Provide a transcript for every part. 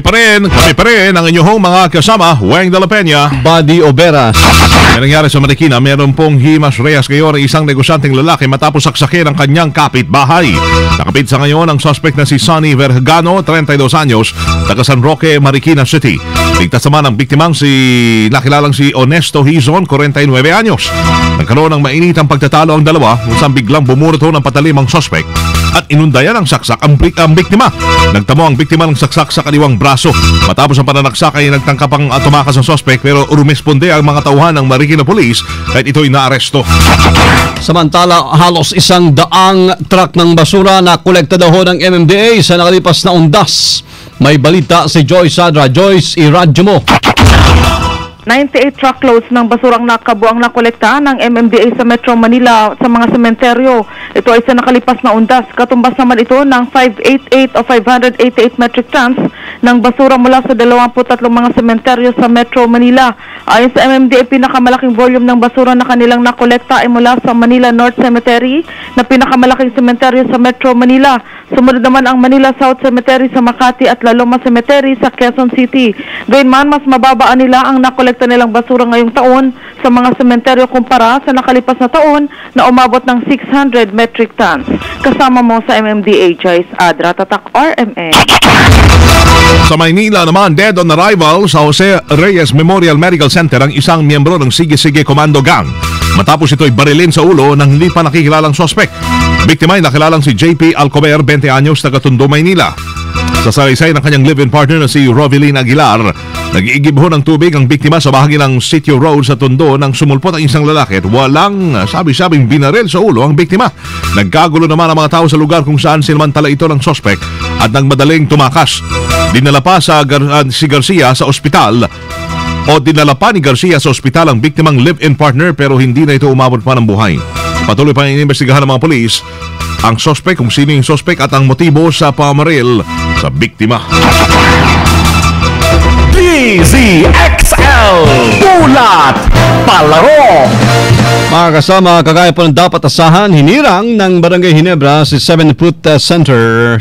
Kami pa rin ang inyong mga kasama, Weng de la Peña, Buddy Obera. May nangyari sa Marikina, meron pong himas rehas ngayon ng isang negosyanteng lalaki matapos saksakin ang kanyang kapitbahay. Nakapit sa ngayon ang suspect na si Sonny Vergano, 32 anyos, taga San Roque, Marikina City. Ligtas naman ang biktimang nakilalang si Honesto Hizon, 49 anyos. Nagkaroon ng mainitang pagtatalo ang dalawa kung saan biglang bumuruto ng patalim ang suspect at inundayan ng saksak ang biktima. Nagtamo ang biktima ng saksak sa kaliwang braso. Matapos ang pananaksak ay nagtangka pang tumakas ang suspect pero rumisponde ang mga tauhan ng Marikina Police kahit ito'y naaresto. Samantala, halos 100 truck ng basura na kolekta daw ng MMDA sa nakalipas na undas. May balita si Joyce Sadra. Joyce, iradyo mo. 98 truckloads ng basurang nakabuang na kolekta ng MMDA sa Metro Manila sa mga sementeryo. Ito ay sa nakalipas na undas. Katumbas naman ito ng 588 o 588 metric tons ng basura mula sa 23 mga sementeryo sa Metro Manila. Ayon sa MMDA, pinakamalaking volume ng basura na kanilang nakolekta ay mula sa Manila North Cemetery na pinakamalaking sementeryo sa Metro Manila. Sumunod naman ang Manila South Cemetery sa Makati at La Loma Cemetery sa Quezon City. Gayunman, mas mababaan nila ang nakolekta nilang basura ngayong taon sa mga sementeryo kumpara sa nakalipas na taon na umabot ng 600 metric tons. Kasama mo sa MMDA, Joyce Adra, Tatak RMN. Sa Maynila naman, dead on arrival sa Jose Reyes Memorial Medical Center ang isang miyembro ng Sige-Sige Commando Gang. Matapos ito'y barilin sa ulo ng hindi pa nakikilalang suspect. Biktima ay nakilalang si JP Alcover, 20 anyos, taga Tondo, Maynila. Sa salaysay ng kanyang live-in partner na si Rovelyn Aguilar, nag-iigib ho ng tubig ang biktima sa bahagi ng Sitio Road sa Tondo nang sumulpot ang isang lalaki at walang sabi-sabing binaril sa ulo ang biktima. Nagkagulo naman ang mga tao sa lugar kung saan sinamantala ito ng suspect at nang madaling tumakas. Dinala pa si Garcia sa ospital dinala pa ni Garcia sa ospital ang biktimang live-in partner pero hindi na ito umabot pa ng buhay. Patuloy pa inimbestigahan ng mga pulis ang suspect, kung sino yung suspect at ang motibo sa pamaril sa biktima. DZXL Bulat Palaro. Mga kasama, kagaya po ng dapat asahan, hinirang ng Barangay Ginebra si 7-footer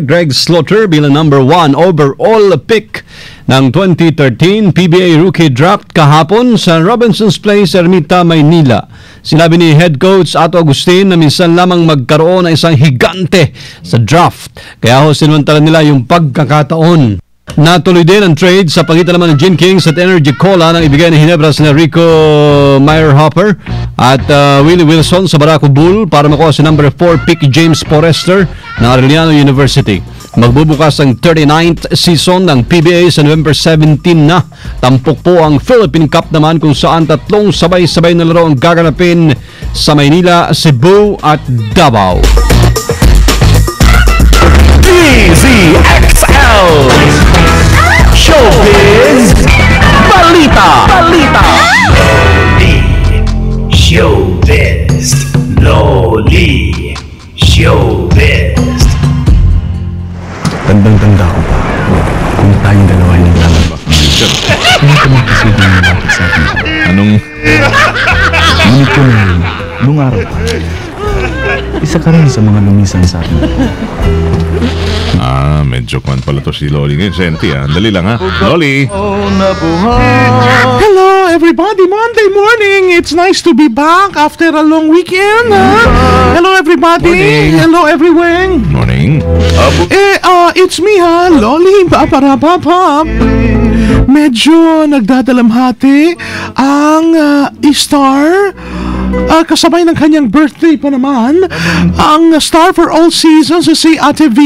Greg Slaughter bilang number 1 overall pick ng 2013 PBA Rookie Draft kahapon sa Robinson's Place, Ermita, Maynila. Sinabi ni head coach Ato Agustin na minsan lamang magkaroon ng isang higante sa draft. Kaya ho sinuntalan nila yung pagkakataon. Natuloy din ang trade sa pagitan naman ng Gin Kings at Energy Cola nang ibigay ni Ginebra si Rico Meyerhopper at Willie Wilson sa Barako Bull para makuha si number 4 pick James Forrester ng Arellano University. Magbubukas ang 39th season ng PBA sa November 17 na. Tampok po ang Philippine Cup naman kung saan tatlong sabay-sabay na laro ang gaganapin sa Maynila, Cebu at Davao. DZXL Showbiz Balita. Showbiz Loli Showbiz. Tandang-tanda ko pa kung tayong dalawa ay naglalaba. Hindi ko magkasigil na lapit sa akin. Anong? Ngunit ko na yun, nung araw pa. Isa ka rin sa mga lumisan sa akin. Medyo kwan pala to si Loli ngayon. Senti, dali lang ha. Loli! Hello everybody, Monday morning. It's nice to be back after a long weekend. Hello everybody. Morning. Hello everyone. Morning. It's me Loli. Paparapapap. Medyo nagdadalamhati ang star. Kasabay ng kanyang birthday pa naman ang star for all seasons si Ate V,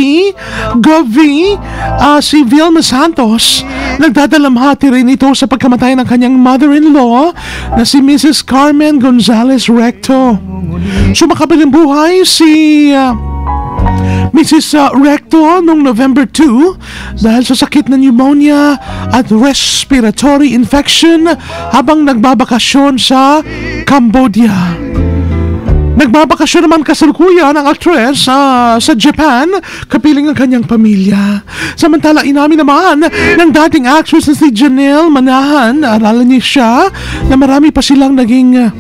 Gov V, si Vilma Santos. Nagdadalamhati rin ito sa pagkamatay ng kanyang mother-in-law na si Mrs. Carmen Gonzalez Recto. Sumakabiling buhay si Mrs. Recto noong November 2 dahil sa sakit na pneumonia at respiratory infection habang nagbabakasyon sa Cambodia. Nagbabakasyon naman kasalukuyan ang actress sa Japan, kapiling ang kanyang pamilya. Samantala, inamin naman ng dating actress na si Janelle Manahan, aralan niya siya, na marami pa silang naging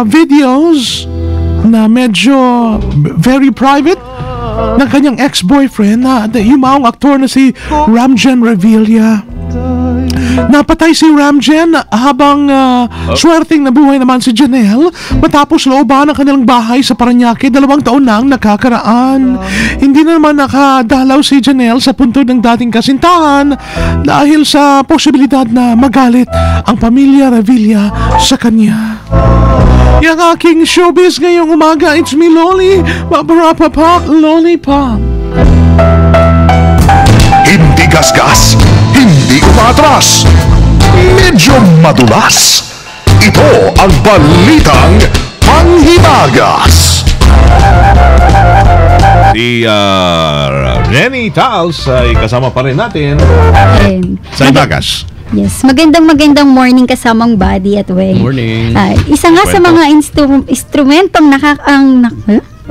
videos na medyo very private ng kanyang ex-boyfriend na yung maong aktor na si Ramjen Revilla. Napatay si Ramjen habang swerteng nabuhay naman si Janelle matapos looban ang kanilang bahay sa Parañaque 2 taon nang nakakaraan. Hindi na naman nakadalaw si Janelle sa puntod ng dating kasintahan dahil sa posibilidad na magalit ang pamilya Revilla sa kanya. Yang aking showbiz ngayong umaga, it's me Loli, Paparapapa, Lollipop. Hindi gasgas, hindi umatras, medyo madulas. Ito ang Balitang Panghimagas. Si Jenny Tals ay kasama pa rin natin sa Himagas. Yes, magandang morning kasamang Buddy at Weng. Morning. Isa nga sa mga instrumentong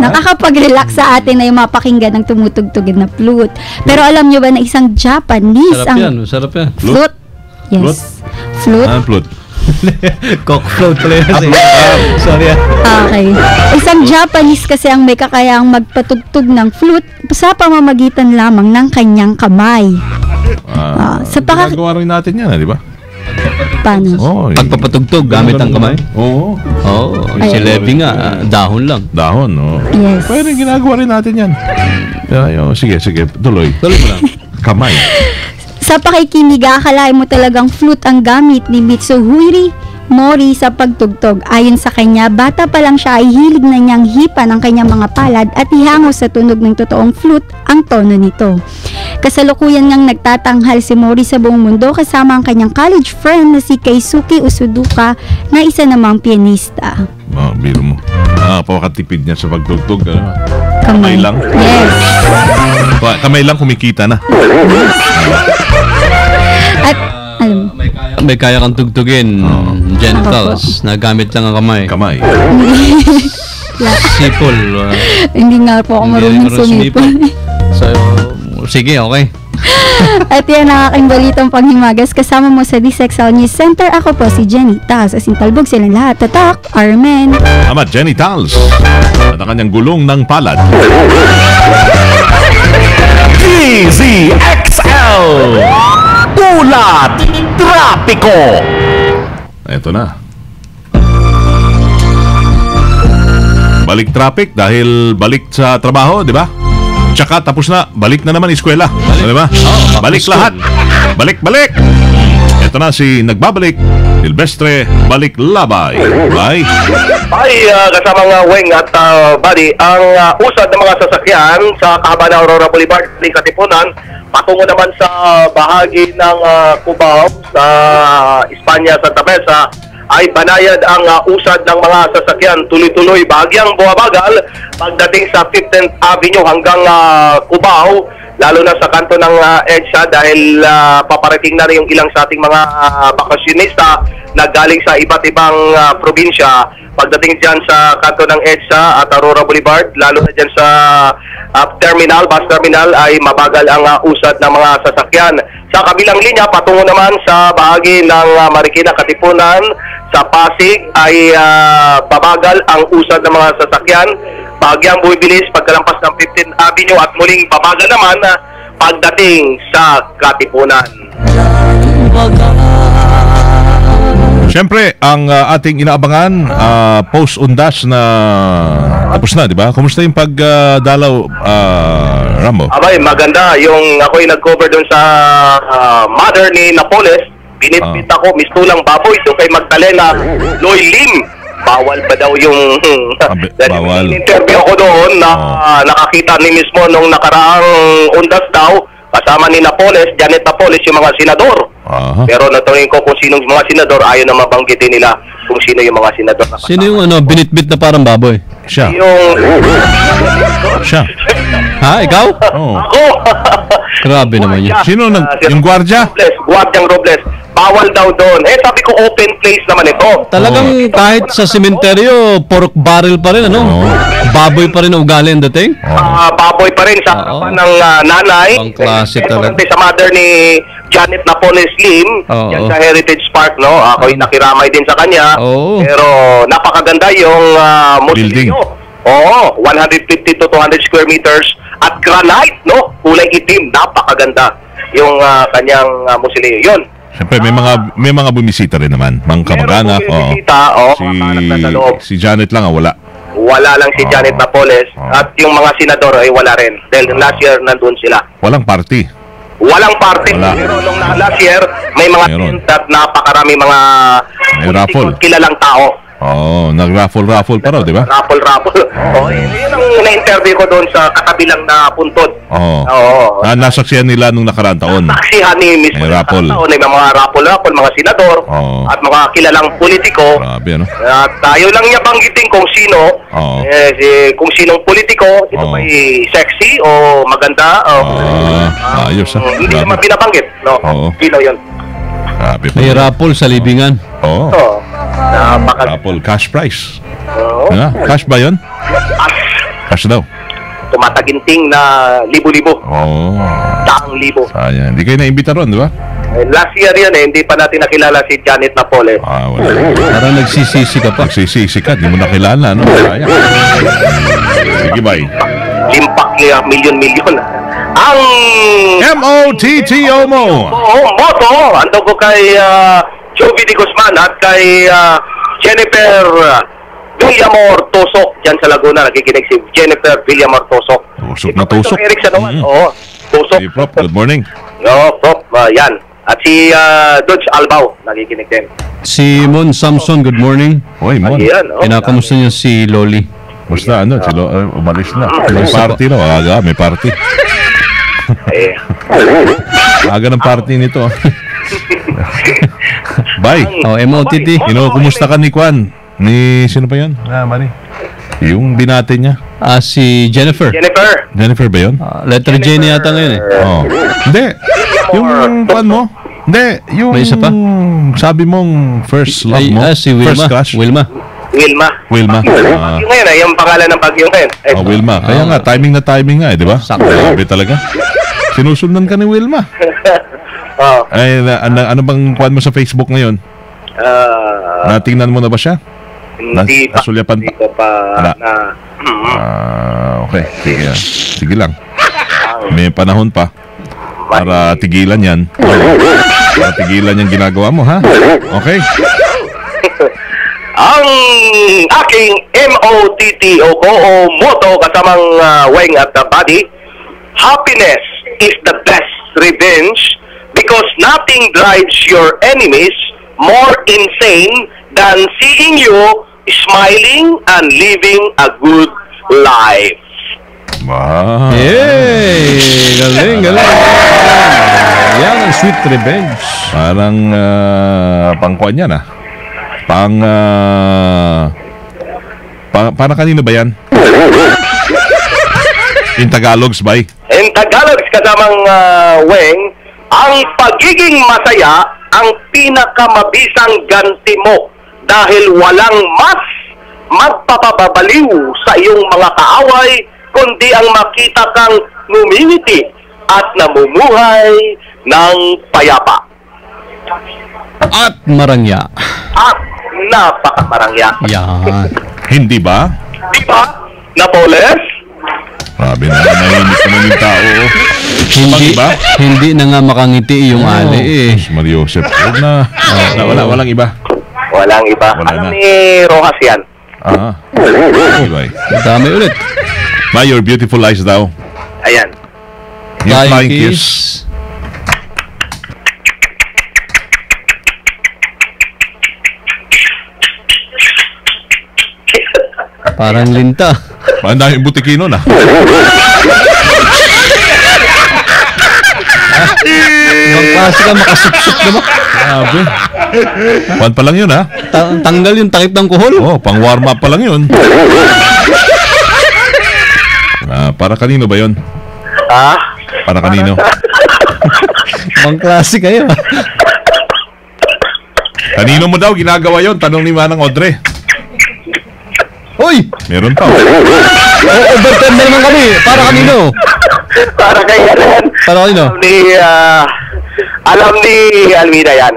nakakapag-relax sa atin ay mapakinggan ng tumutugtugin na flute. Pero alam nyo ba na isang Japanese Sarap yan. Flute? Yes. Flute? Flute. Cock float pala yun kasi. Sorry. Okay. Isang Japanese kasi ang may kakayang magpatugtog ng flute sa pamamagitan lamang ng kanyang kamay. Ginagawa rin natin yan, di ba? Paano? Pagpapatugtog gamit ang kamay? Oo. Si Levi nga, dahon lang. Dahon, no? Yes. Pwede ginagawa rin natin yan. Sige, tuloy. Tuloy mo lang. Kamay. Sa pakikinig, akalain mo talagang flute ang gamit ni Mitsuhiro Mori sa pagtugtog. Ayon sa kanya, bata pa lang siya ay hilig na niyang hipan ang kanyang mga palad at ihango sa tunog ng totoong flute ang tono nito. Kasalukuyan ngang nagtatanghal si Mori sa buong mundo kasama ang kanyang college friend na si Keisuke Usuduka na isa namang pianista. Biro mo. Pakatipid niya sa pagtugtog. Kamay lang. Yes. Kamay lang kumikita na. At alam mo, may kaya kang tugtugin. Genitals. Nagamit lang ang kamay. Sipol. Hindi nga po ako marunong sumipol. So, sige, okay. At yan ang aking balitang panghimagas. Kasama mo sa DSXL News Center. Ako po si Jenny Tals. Asintalbog silang lahat. Tatak, Armen. Ama Jenny Tals. At ang kanyang gulong ng palad. DZXL Bulat Trapiko. Eto na. Balik traffic dahil balik sa trabaho, di ba? Tsaka tapos na, balik na naman eskwela. Di ba? Balik lahat. Balik. Ito na si nagbabalik, Silvestre Balik Labay. Bye. Ay, kasama nga Weng at Buddy, ang usad ng mga sasakyan sa kahaba ng Aurora Boulevard, Katipunan, patungo naman sa bahagi ng Cubao sa Espanya, Santa Mesa, ay banayad ang usad ng mga sasakyan. Tuloy-tuloy, bahagyang bumabagal pagdating sa 15th Avenue hanggang Cubao, lalo na sa kanto ng EDSA dahil paparating na rin yung ilang sa ating mga bakasyonista na galing sa iba't ibang probinsya. Pagdating dyan sa kanto ng EDSA at Aurora Boulevard, lalo na dyan sa bus terminal, ay mabagal ang usad ng mga sasakyan. Sa kabilang linya, patungo naman sa bahagi ng Marikina, Katipunan, sa Pasig, ay babagal ang usad ng mga sasakyan. Bahagyang bumibilis pagkalampas ng 15th Avenue at muling babagal naman pagdating sa Katipunan. Siyempre, ang ating inaabangan, post-undas na tapos na, di ba? Kumusta yung pagdalaw, Rambo? Abay, maganda. Yung ako'y nag-cover doon sa mother ni Napoles. Pinitpit ako, mistulang baboy doon kay Magdalena Loy Lim. Bawal pa daw yung bawal. Interview ako doon na nakakita ni mismo nung nakaraang undas daw kasama ni Napoles, Janet Napoles, yung mga senador. Pero natanungin ko kung sinong mga senador, ayaw na mabanggitin nila kung sino yung mga senador na kasama. Sino yung binitbit na parang baboy? Siya. Siya. Ha? Ikaw? Ako! Grabe naman yun. Sino? Yung gwardya? Gwardyang Robles. Bawal daw doon. Sabi ko open place naman ito. Talagang kahit sa sementeryo, pork barrel pa rin, Baboy pa rin ang ugali ang dating? Baboy pa rin sa harapan ng nanay. Pang-klase talaga. Sa mother ni Janet Napoles Lim, yan sa Heritage Park, Ako'y nakiramay din sa kanya. Pero napakaganda yung building. musilyo. Oo, 150 to 200 square meters at granite, no? Kulay itim, napakaganda yung kanyang mausoleo. Yun. Siyempre, may mga bumisita rin naman. Mga kamag-anak. Si Janet lang, wala. Wala lang si Janet Napoles. At yung mga senador ay wala rin. Dahil last year nandun sila. Walang party. Walang party. Wala. Pero nung last year, may mga tent at napakarami mga raffle. Kilalang tao. Nag-raffle pa raw, di ba? Raffle. Yun ang na-interview ko doon sa katabilang na puntod. Nasaksihan nila nung nakaraang taon. Nasaksihan ni Ms. Raffle. May mga raffle, mga senador, at mga kilalang politiko. Grabe, ano? At tayo lang niya banggitin kung sino, kung sinong politiko, ito ba sexy o maganda. Ayos, ha? Hindi naman binabanggit. Sino yun? Grabe. May raffle sa libingan. Raffle, cash prize. Cash ba yun? Cash daw. Tumataginting na libo-libo. Daang libo. Sayang. Hindi kayo naimbita ron, di ba? Last year yun hindi pa natin nakilala si Janet Napoles. Wala. Parang nagsisisi ka pa. Nagsisisi ka, di mo nakilala, no? Sayang. Sige, bye. Limpak niya, milyon-milyon. Ang M-O-T-T-O mo. Moto, ando ko kay Jovi de Guzman at kay Jennifer Villamor Tosok dyan sa Laguna. Nakikinig si Jennifer Villamor Tosok. Tusok na tusok. Eric Sanoan. Tosok. Hey, Prop, good morning. Prop, yan. At si Dodge Albao, nakikinig din. Si Mon Samson, good morning. Mon. Kinakamusta niya si Loli. Basta umalis na. May party na, may party. Aga ng party nito. Bye. MOTT. Kumusta ka ni Kwan? Sino pa yun? Mari. Yung binate niya. Si Jennifer. Jennifer ba yun? Letter J niya yata ngayon Hindi. Yung Kwan mo? Hindi. Yung may isa pa? Sabi mong first love mo? Si Wilma. First crush? Wilma. Yung ngayon, yung pangalan ng bagyo ngayon. Wilma. Kaya nga, timing nga, di ba? Sabi talaga. Sinusundan ka ni Wilma. Ano bang kuhan mo sa Facebook ngayon? Natingnan mo na ba siya? Hindi pa. Hindi pa. Okay. Sige lang. May panahon pa para tigilan yan. Para tigilan yung ginagawa mo, ha? Okay. Ang aking MOTTO o motto kasamang Weng at Buddy, happiness is the best revenge because nothing drives your enemies more insane than seeing you smiling and living a good life. Wow. Yay! Galing. Yan ang sweet revenge. Parang pangkuan yan, para kanino ba yan? In Tagalogs, bay? In Tagalogs, kasamang Weng, ang pagiging masaya ang pinakamabisang ganti mo dahil walang mas magpapabaliw sa iyong mga kaaway kundi ang makita kang ngumingiti at namumuhay ng payapa. At marangya. At napakamarangya. Yan. Hindi ba? Di ba, Napoles? Sabi na, nahimik naman yung tao. Hindi na nga makangiti yung ali Mario Joseph. Walang iba. Walang iba. Alam ni Rojas yan. Dami ulit. My Your Beautiful Eyes daw. Ayan. Yung flying kiss. Parang linta. Parang daming butiki nun, Ibang klase ka, makasup-sup naman. Grabe. Pan pa lang yun, Tanggal yung takip ng kuhol. Pang warm up pa lang yun. Para kanino ba yun? Para kanino? Ibang klase kayo. Kanino mo daw ginagawa yun? Tanong ni Manang Audrey. Hoy! Meron pa. Overtime na naman kami. Para kanino? Para kay yan. Para kanino? Alam ni Almida yan.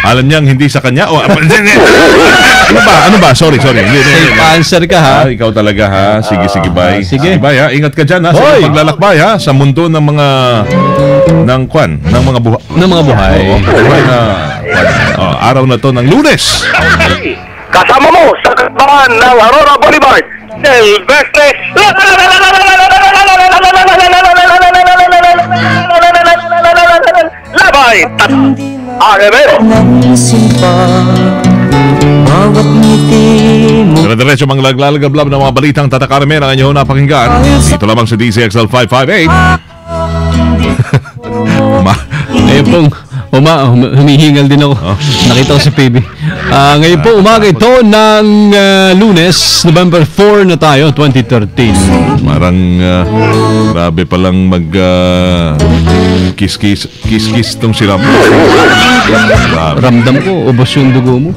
Alam niyang hindi sa kanya. Ano ba? Sorry. Safe answer ka ha. Ikaw talaga ha. Sige, bye. Sige. Bye ha. Ingat ka dyan ha. Sa Hoy! iyong paglalakbay ha. Sa mundo ng mga ng mga buhay. Ng mga buhay. Buhay na araw na to ng Lunes. Kasama mo sa katawan ng Aurora Boulevard, Silvestre Labay Arevero. Diretso mga naglalagablab ng mga balitang tatakarame na inyo napakinggan. Dito lamang sa DZXL 558. Ngayon pong humihingal din ako. Nakita ko si PB. Ngayon po umaga ito ng Lunes, November 4 na tayo, 2013. Marang grabe palang mag kiss tong sila. Ramdam ko, ubos yung dugo mo.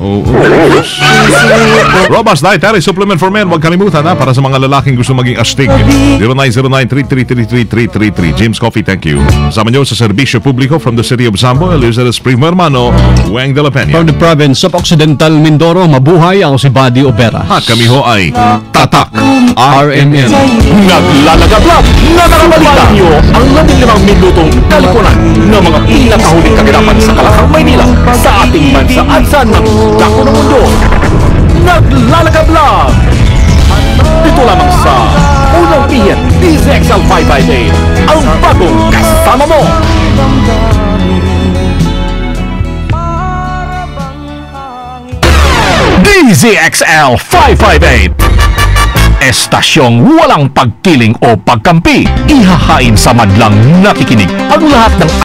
Robust Dietary Supplement for Men. Huwag kalimutan ha, para sa mga lalaking gusto maging astig. 0909-333-3333. James Coffee, thank you. Kasama nyo sa serbisyo publiko from the city of Sambo, Elizabeth Spring Hermano, Weng de la Peña. From the province of Occidental Mindoro, mabuhay, ako si Buddy Obera. At kami ho ay Tatak RMN. Naglalagablab na nakabalita niyo ang 15 minutong kalipunan ng mga pinakahuling kaganapan sa Kalakang Maynila sa ating bansa at sa nagdako ng mundo. Naglalagablab! Dito lamang sa Unang Pihet DZXL 558, ang bagong kasama mo! DZXL 558, estasyong walang pagkiling o pagkampi. Ihahain sa madlang nakikinig ang lahat ng